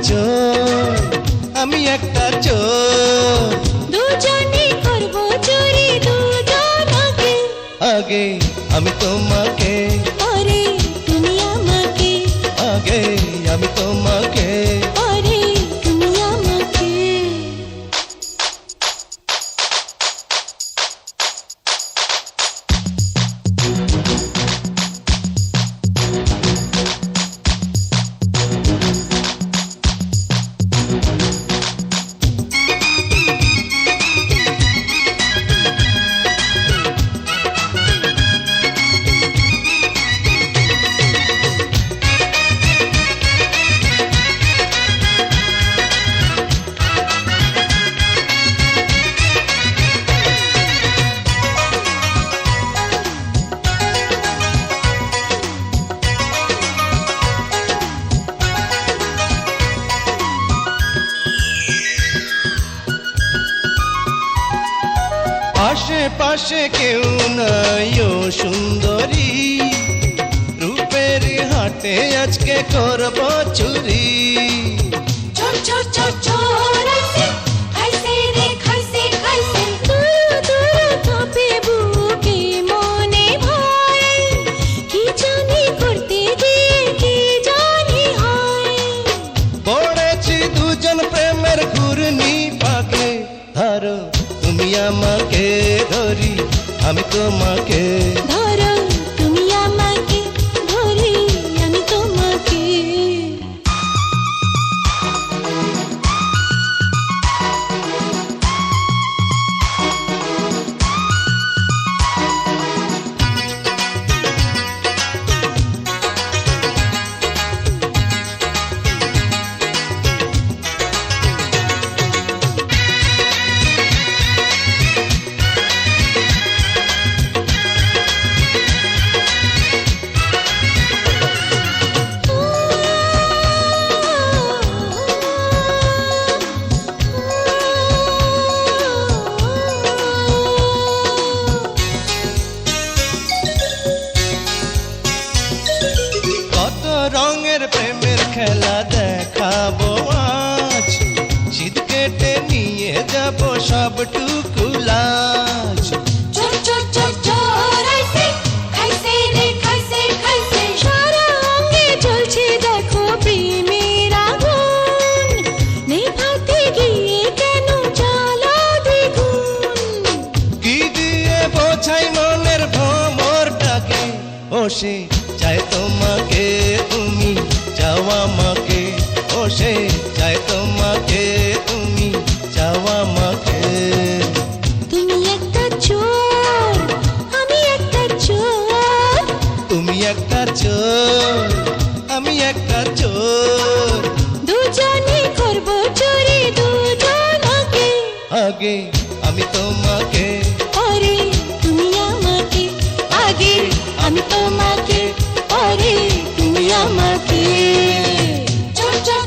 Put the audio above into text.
চোর, আমি একটা চোর। দুজনে করব চুরি দুজনকে, আগে আমি তোমাকে, পরে তুমি আমাকে, আগে আমি তোমাকে। পরে তুমি আমাকে। আশেপাশে কেউ নাই ও সুন্দরী, রূপের হাটে আজকে করব চুরি। চোর চোর চোর চোর আইছে, খাইছে রে খাইছে খাইছে। দূর দূর কাঁপে বুকে মনে ভয়, কি জানি করতে গিয়ে কি জানি হয়। পড়েছি দুজন প্রেমের ঘূর্ণি পাকে, ধরো তুমি আমাকে, ধরি আমি তোমাকে। ধরো তুমি আমাকে, ধরি আমি তোমাকে। কত রঙের প্রেমের খেলা দেখাবো আজ, শীত কেটে নিয়ে যাব সবটুকু লাজ। চোর চোর চোর চোর আইছে, খাইছে রে খাইছে খাইছে। সারা অঙ্গে জ্বলছে দেখো প্রেমের আগুন, নেভাতে গিয়ে কেন জ্বালা দ্বিগুণ। কি দিয়ে বোঝাই মনের ভ্রমরটাকে, ও সে চায় তোমাকে, তুমি চাও আমাকে। ও সে চায় তোমাকে, তুমি চাও আমাকে। তুমি একটা চোর, আমি একটা চোর। তুমি একটা চোর, আমি একটা চোর। দুজনে করব চুরি দুজনকে, আগে আমি তোমাকে, পরে তুমি আমাকে। আগে আমি তোমাকে, পরে তুমি আমাকে। চোর চোর